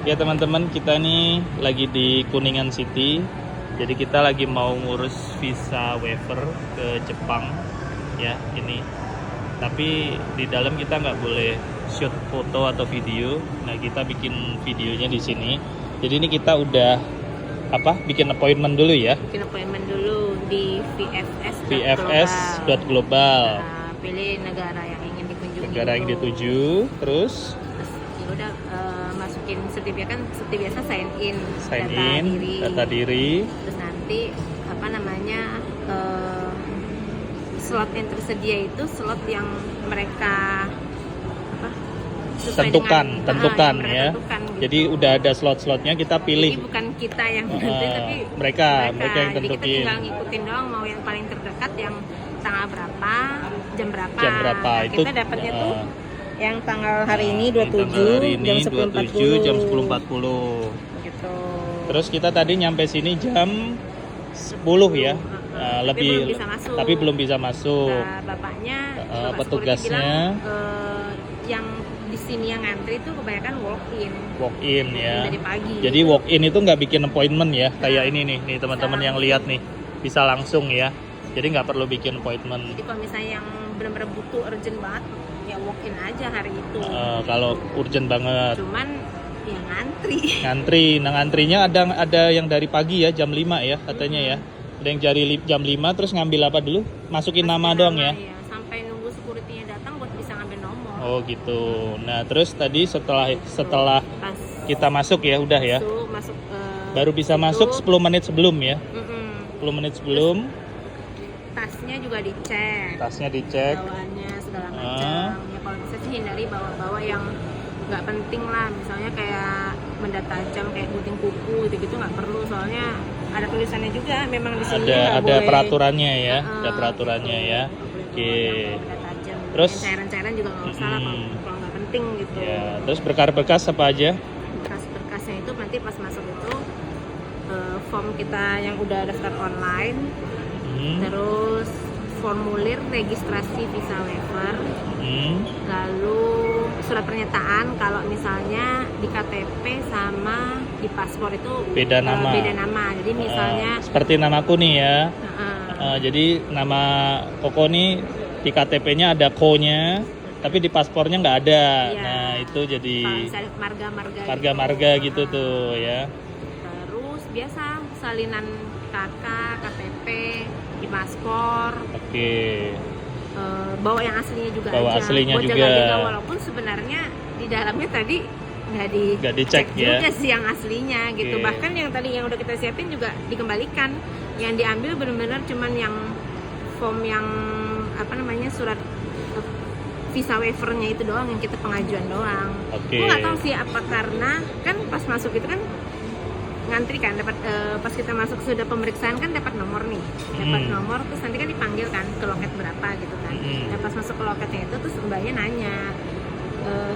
Ya teman-teman, kita nih lagi di Kuningan City. Jadi kita lagi mau ngurus visa waiver ke Jepang ya ini. Tapi di dalam kita nggak boleh shoot foto atau video. Nah kita bikin videonya di sini. Jadi ini kita udah bikin appointment dulu ya. Bikin appointment dulu di vfs.global. Nah, pilih negara yang ingin dikunjungi. Negara yang dituju, terus ya udah masukin seperti biasa sign in, data diri. Terus nanti slot yang tersedia itu slot yang mereka tentukan ya. Tentukan, gitu. Jadi udah ada slot-slotnya, kita pilih. Jadi bukan kita yang nentuin tapi mereka yang Jadi tentuin. kita tinggal ngikutin doang mau yang paling terdekat yang tanggal berapa, jam berapa. Nah, itu kita dapatnya tuh yang tanggal hari ini 27 jam 10.40. Jam 10.40. Gitu. Terus kita tadi nyampe sini jam 10 ya. Tapi belum bisa masuk. Nah, bapaknya petugasnya bilang, yang di sini yang ngantri itu kebanyakan walk in ya. dari pagi. Jadi walk in itu nggak bikin appointment ya. Kayak ini nih teman-teman yang lihat nih, bisa langsung ya. Jadi nggak perlu bikin appointment. Jadi kalau misalnya yang benar-benar butuh urgent banget ya walk in aja hari itu. Kalau urgent banget. Cuman ya ngantri. Nah ngantrinya ada yang dari pagi ya, jam 5 ya katanya ya. Ada yang dari jam 5 terus ngambil apa dulu? Masukin nama doang ya. Ya. Sampai nunggu security-nya datang buat bisa ngambil nomor. Oh gitu. Nah terus tadi setelah kita masuk ya udah ya. Masuk, baru bisa masuk 10 menit sebelum ya. 10 menit sebelum. Tasnya juga dicek. Bawaannya segala macam. Ya kalau bisa sih hindari bawa yang nggak penting lah, misalnya kayak benda tajam kayak gunting kuku gitu nggak perlu, soalnya ada tulisannya juga memang di sini ada peraturannya ya. Ada peraturannya ya. Oke. Terus cairan-cairan juga nggak usah lah kalau nggak penting gitu ya. Terus berkas apa aja? Berkasnya itu nanti pas masuk itu form kita yang udah daftar online, terus formulir registrasi visa waiver, lalu surat pernyataan kalau misalnya di KTP sama di paspor itu beda nama. Jadi misalnya seperti namaku nih ya. Jadi nama Koko nih di KTP-nya ada ko-nya, tapi di paspornya nggak ada. Iya. Nah itu jadi marga gitu tuh ya. Terus biasa salinan KK, KTP, di paspor. Oke. Bawa yang aslinya juga aslinya buat juga. jaga walaupun sebenarnya di dalamnya tadi nggak dicek ya juga sih yang aslinya gitu. Bahkan yang tadi yang udah kita siapin juga dikembalikan. Yang diambil benar-benar cuman yang form yang surat visa waivernya itu doang yang kita pengajuan doang. Gue nggak tahu sih apa karena kan pas masuk itu kan ngantri kan dapat pas kita masuk sudah pemeriksaan kan dapat nomor nih, nomor terus nanti kan dipanggil kan ke loket berapa gitu kan. Nah pas masuk ke loketnya itu terus mbaknya nanya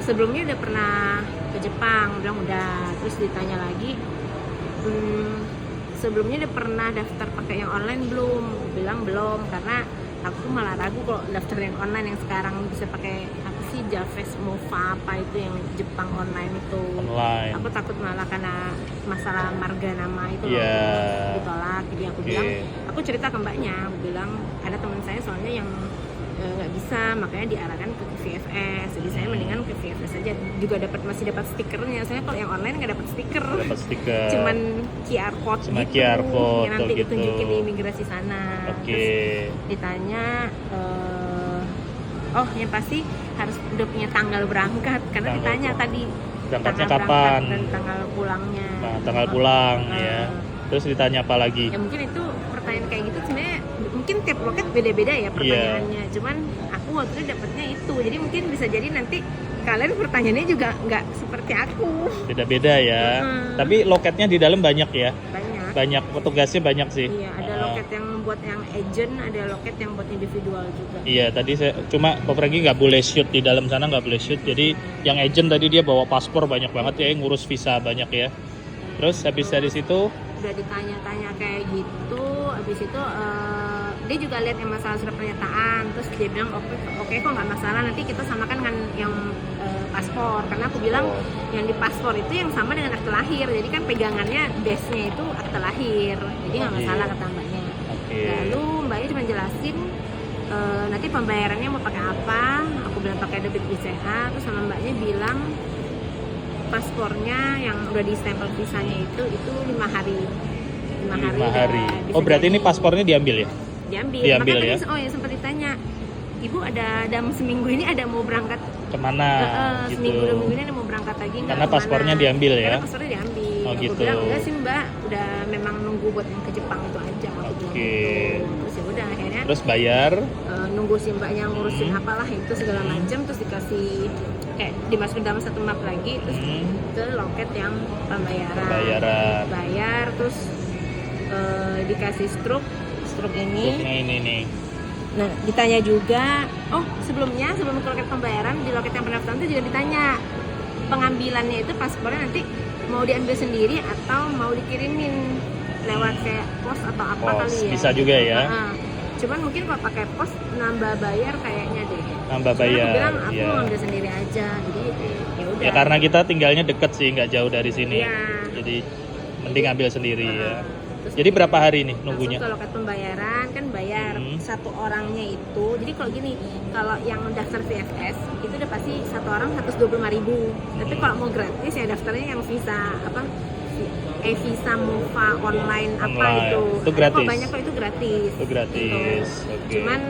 sebelumnya udah pernah ke Jepang, bilang udah. Terus ditanya lagi sebelumnya udah pernah daftar pakai yang online belum, bilang belum karena aku malah ragu kalau daftar yang online yang sekarang bisa pakai Javes Mova apa itu yang Jepang online itu. Aku takut malah karena masalah marga nama itu ditolak. Jadi aku bilang, aku cerita ke mbaknya, aku bilang ada teman saya soalnya yang nggak bisa, makanya diarahkan ke VFS. Jadi saya mendingan ke VFS aja. Juga masih dapat stikernya. Saya kalau yang online nggak dapat stiker. Cuman QR code yang nanti ditunjukin di imigrasi sana. Terus ditanya yang pasti harus udah punya tanggal berangkat karena ditanya tadi berangkatnya kapan dan tanggal pulangnya. Tanggal pulang ya. Terus ditanya apa lagi? Ya mungkin itu pertanyaan kayak gitu sebenarnya mungkin tiap loket beda-beda ya pertanyaannya. Cuman aku waktu itu dapatnya itu. Jadi mungkin bisa jadi nanti kalian pertanyaannya juga nggak seperti aku. Beda-beda ya. Tapi loketnya di dalam banyak ya. Banyak petugasnya banyak sih. Iya, ada loket yang buat yang agent, ada loket yang buat individual juga. Iya, tadi cuma Pak Franky nggak boleh shoot di dalam sana, nggak boleh shoot. Jadi yang agent tadi dia bawa paspor banyak banget ya, ngurus visa banyak ya. Terus habis dari situ udah ditanya-tanya kayak gitu, habis itu dia juga lihat yang masalah surat pernyataan, terus dia bilang oke kok nggak masalah, nanti kita samakan dengan yang paspor, karena aku bilang yang di paspor itu yang sama dengan akte lahir, jadi kan pegangannya base-nya itu akte lahir, jadi nggak masalah kata mbaknya. Lalu mbaknya cuma jelasin nanti pembayarannya mau pakai apa, aku bilang pakai debit BCA, terus sama mbaknya bilang paspornya yang udah di stempel visanya itu 5 hari. 5 hari. Oh, berarti ini paspornya diambil ya? Diambil ya. Tadi, ya sempat ditanya, ibu ada dalam seminggu ini ada mau berangkat kemana gitu. Seminggu dua minggu ini ada mau berangkat lagi nggak? Karena paspornya diambil ya? Karena paspornya diambil. Oh, aku gitu. bilang enggak sih mbak, udah memang nunggu buat yang ke Jepang itu aja. Oke. Terus ya udah akhirnya. Terus bayar? Nunggu si mbaknya ngurusin apalah itu segala macam, terus dikasih kayak dimasukin dalam satu map lagi, terus ke loket yang pembayaran. Bayar, terus dikasih struk ini. Struknya ini nih. Nah, ditanya juga, sebelum ke loket pembayaran, di loket yang pendaftaran itu juga ditanya pengambilannya itu paspornya nanti mau diambil sendiri atau mau dikirimin lewat kayak pos atau apa kali ya. Bisa juga ya. Cuman mungkin kalau pakai pos nambah bayar kayaknya deh. Nambah bayar. Aku bilang aku mau ambil sendiri aja, jadi ya udah. Ya karena kita tinggalnya deket sih, nggak jauh dari sini. Iya. Jadi mending ambil sendiri ya. Jadi berapa hari nih nunggunya? Langsung ke loket pembayaran kan bayar satu orangnya itu. Jadi kalau gini, kalau yang daftar VFS itu udah pasti satu orang 125.000. Tapi kalau mau gratis ya daftarnya yang visa visa MOFA online apa itu. Itu gratis. Kalau banyak kok itu gratis. Itu gratis. Gitu. Okay. Cuman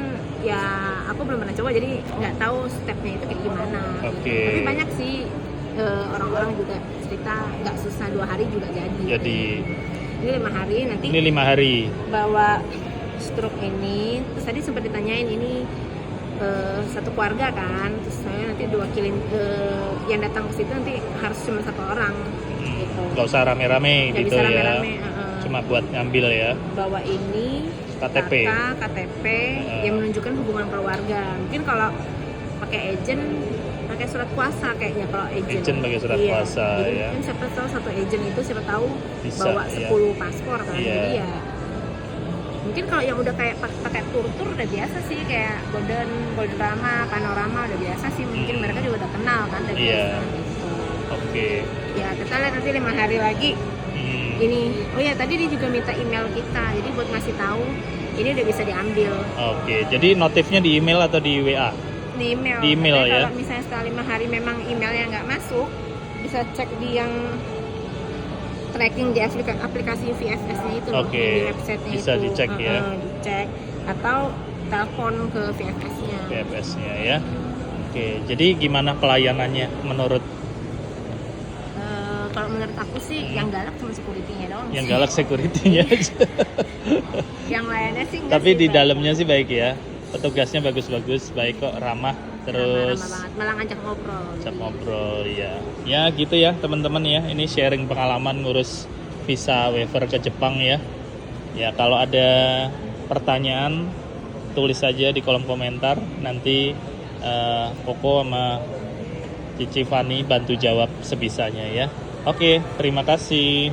ya aku belum pernah coba jadi nggak tahu stepnya itu kayak gimana. Okay. Tapi banyak sih orang-orang juga cerita nggak susah 2 hari juga jadi. Ini 5 hari nanti. Ini 5 hari. Bawa struk ini, terus tadi sempat ditanyain ini satu keluarga kan, terus saya nanti diwakilin yang datang ke situ nanti harus cuma satu orang. Gitu. Gak usah rame-rame Gak gitu bisa ya. rame-rame, Cuma buat ngambil ya. Bawa ini KTP yang menunjukkan hubungan keluarga. Mungkin kalau pakai agent pakai surat kuasa kayaknya, kalau agent pakai surat kuasa. Jadi ya. kan siapa tahu satu agent itu siapa tahu Bisa, bawa 10 paspor kan. Jadi ya mungkin kalau yang udah kayak pakai tur udah biasa sih, kayak Golden Rama, Panorama udah biasa sih, mungkin mereka juga udah kenal kan, udah biasa gitu. Oke. Ya kita lihat nanti 5 hari lagi. Ini, oh ya tadi dia juga minta email kita, jadi buat ngasih tahu ini udah bisa diambil. Oke, jadi notifnya di email atau di WA? Di email. Di email ya. Kalau misalnya setelah 5 hari memang emailnya nggak masuk, bisa cek di yang tracking di aplikasi VFS-nya itu, Oke. di website-nya Bisa itu. dicek ya. Dicek atau telepon ke VFS-nya. VFS-nya ya. Oke, jadi gimana pelayanannya menurut? Kalau menurut aku sih yang galak cuma security-nya doang. Yang galak security-nya aja. Yang lainnya sih enggak. Tapi sih, di baik. dalamnya sih baik ya. Petugasnya bagus-bagus, baik kok, ramah. Terus Ramah banget, malah ngajak ngobrol. Ngajak ngobrol ya. Ya gitu ya teman-teman ya. Ini sharing pengalaman ngurus visa waiver ke Jepang ya. Ya kalau ada pertanyaan tulis saja di kolom komentar. Nanti Koko sama Cici Fani bantu jawab sebisanya ya. Oke, terima kasih.